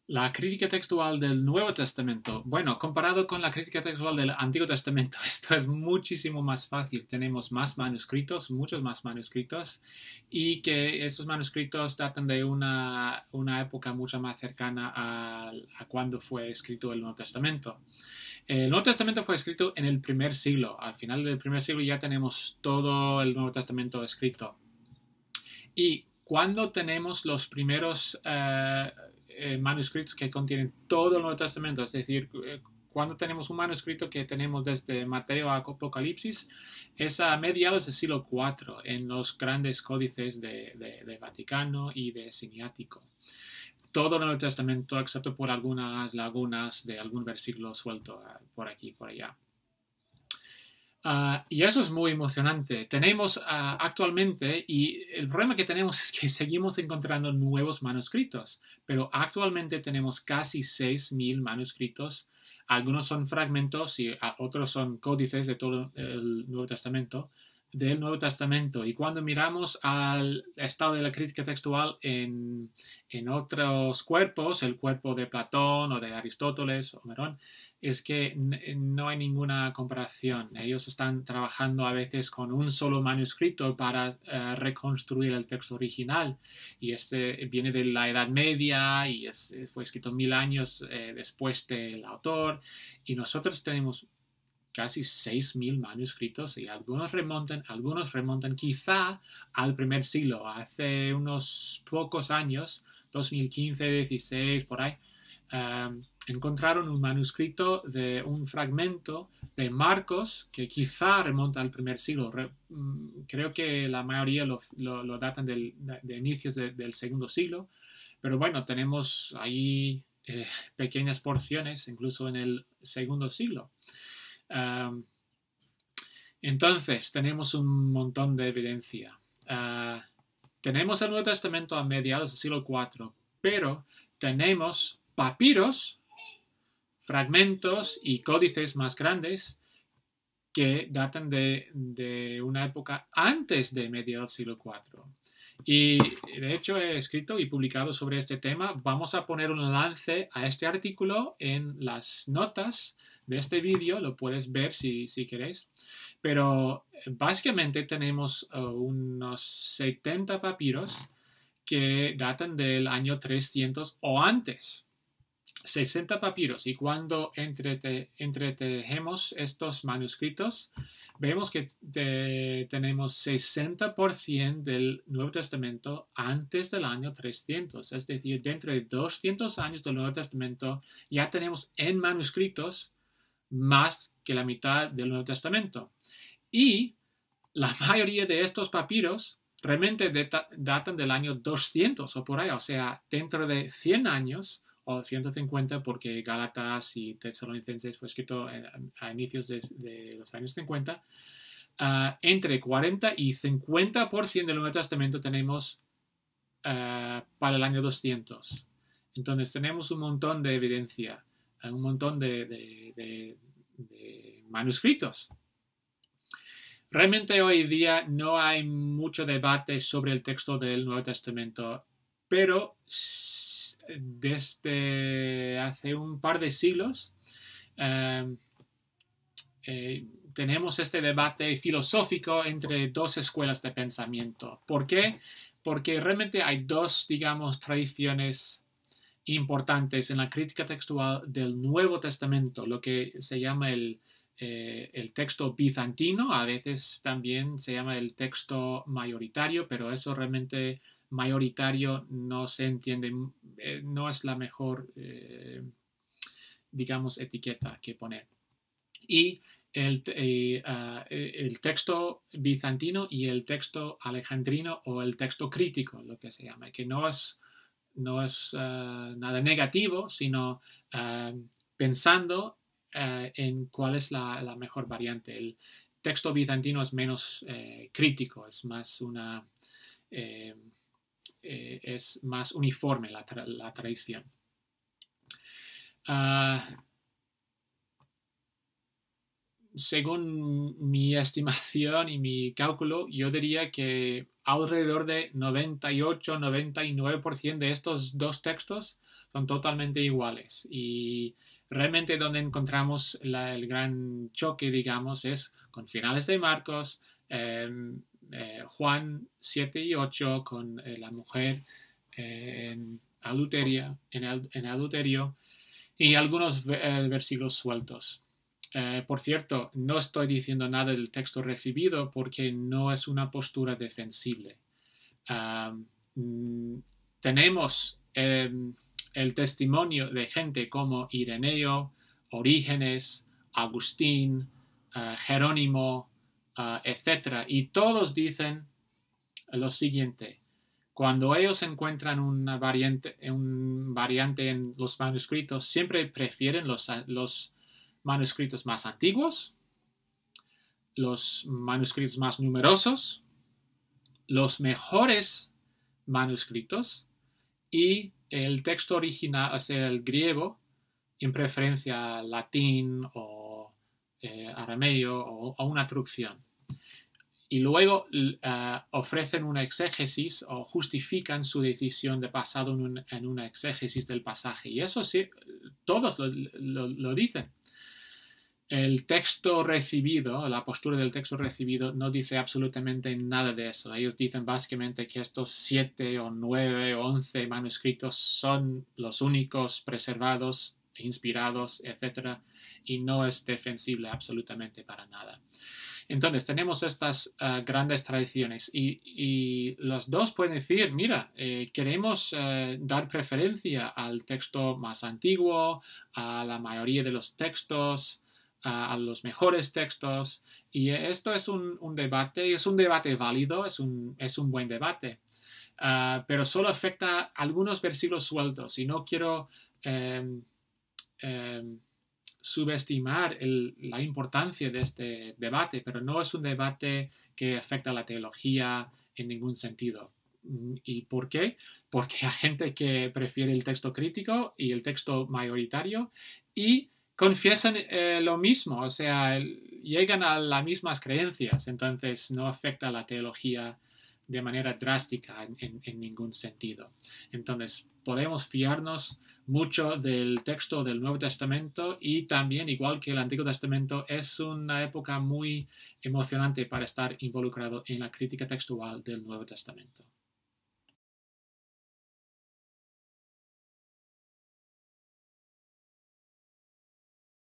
La crítica textual del Nuevo Testamento. Bueno, comparado con la crítica textual del Antiguo Testamento, esto es muchísimo más fácil. Tenemos más manuscritos, muchos más manuscritos, y que esos manuscritos datan de una época mucho más cercana a cuando fue escrito el Nuevo Testamento. El Nuevo Testamento fue escrito en el primer siglo. Al final del primer siglo ya tenemos todo el Nuevo Testamento escrito. Y cuando tenemos los primeros manuscritos que contienen todo el Nuevo Testamento, es decir, cuando tenemos un manuscrito que tenemos desde Mateo a Apocalipsis, es a mediados del siglo IV en los grandes códices de Vaticano y de Siniático. Todo el Nuevo Testamento, excepto por algunas lagunas de algún versículo suelto por aquí y por allá. Y eso es muy emocionante. Tenemos actualmente, y el problema que tenemos es que seguimos encontrando nuevos manuscritos, pero actualmente tenemos casi 6.000 manuscritos. Algunos son fragmentos y otros son códices de todo el Nuevo Testamento, del Nuevo Testamento. Y cuando miramos al estado de la crítica textual en otros cuerpos, el cuerpo de Platón o de Aristóteles o Nerón, es que no hay ninguna comparación. Ellos están trabajando a veces con un solo manuscrito para reconstruir el texto original. Y este viene de la Edad Media y fue escrito 1000 años después del autor. Y nosotros tenemos casi 6.000 manuscritos y algunos remontan quizá al primer siglo, hace unos pocos años, 2015, 16, por ahí. Encontraron un manuscrito de un fragmento de Marcos que quizá remonta al primer siglo. Creo que la mayoría lo datan de inicios del segundo siglo, pero bueno, tenemos ahí pequeñas porciones, incluso en el segundo siglo. Entonces, tenemos un montón de evidencia. Tenemos el Nuevo Testamento a mediados del siglo IV, pero tenemos papiros, fragmentos y códices más grandes que datan de una época antes de mediados del siglo IV. Y de hecho he escrito y publicado sobre este tema. Vamos a poner un enlace a este artículo en las notas de este vídeo, lo puedes ver si queréis. Pero básicamente tenemos unos 70 papiros que datan del año 300 o antes. 60 papiros, y cuando entretejemos estos manuscritos, vemos que tenemos 60% del Nuevo Testamento antes del año 300, es decir, dentro de 200 años del Nuevo Testamento ya tenemos en manuscritos más que la mitad del Nuevo Testamento. Y la mayoría de estos papiros realmente datan del año 200 o por ahí, o sea, dentro de 100 años o 150, porque Gálatas y Tesalonicenses fue escrito a inicios de los años 50, entre 40 y 50% del Nuevo Testamento tenemos para el año 200. Entonces tenemos un montón de evidencia, un montón de manuscritos. Realmente hoy día no hay mucho debate sobre el texto del Nuevo Testamento, pero desde hace un par de siglos tenemos este debate filosófico entre dos escuelas de pensamiento. ¿Por qué? Porque realmente hay dos, digamos, tradiciones importantes en la crítica textual del Nuevo Testamento, lo que se llama el texto bizantino, a veces también se llama el texto mayoritario, pero eso realmente mayoritario no se entiende, no es la mejor, digamos, etiqueta que poner. Y el texto bizantino y el texto alejandrino o el texto crítico, lo que se llama, que no es nada negativo, sino pensando en cuál es la mejor variante. El texto bizantino es menos crítico, es más es más uniforme la tradición. según mi estimación y mi cálculo, yo diría que alrededor de 98-99% de estos dos textos son totalmente iguales. Y realmente donde encontramos el gran choque, digamos, es con finales de Marcos, Juan 7 y 8, con la mujer en adulterio, y algunos versículos sueltos. Por cierto, no estoy diciendo nada del texto recibido porque no es una postura defensible. Tenemos el testimonio de gente como Ireneo, Orígenes, Agustín, Jerónimo, etc. Y todos dicen lo siguiente: cuando ellos encuentran una variante en los manuscritos, siempre prefieren los manuscritos más antiguos, los manuscritos más numerosos, los mejores manuscritos y el texto original, o sea, el griego, en preferencia latín o arameo o una traducción. Y luego ofrecen una exégesis o justifican su decisión de basado en una exégesis del pasaje. Y eso sí, todos lo dicen. El texto recibido, la postura del texto recibido, no dice absolutamente nada de eso. Ellos dicen básicamente que estos 7 o 9 o 11 manuscritos son los únicos preservados, inspirados, etc. Y no es defensible absolutamente para nada. Entonces tenemos estas grandes tradiciones y los dos pueden decir, mira, queremos dar preferencia al texto más antiguo, a la mayoría de los textos, a los mejores textos, y esto es un debate válido, es un buen debate, pero solo afecta a algunos versículos sueltos y no quiero subestimar la importancia de este debate, pero no es un debate que afecta a la teología en ningún sentido. ¿Y por qué? Porque hay gente que prefiere el texto crítico y el texto mayoritario y confiesan lo mismo, o sea, llegan a las mismas creencias, entonces no afecta a la teología de manera drástica en ningún sentido. Entonces, podemos fiarnos mucho del texto del Nuevo Testamento y también, igual que el Antiguo Testamento, es una época muy emocionante para estar involucrado en la crítica textual del Nuevo Testamento.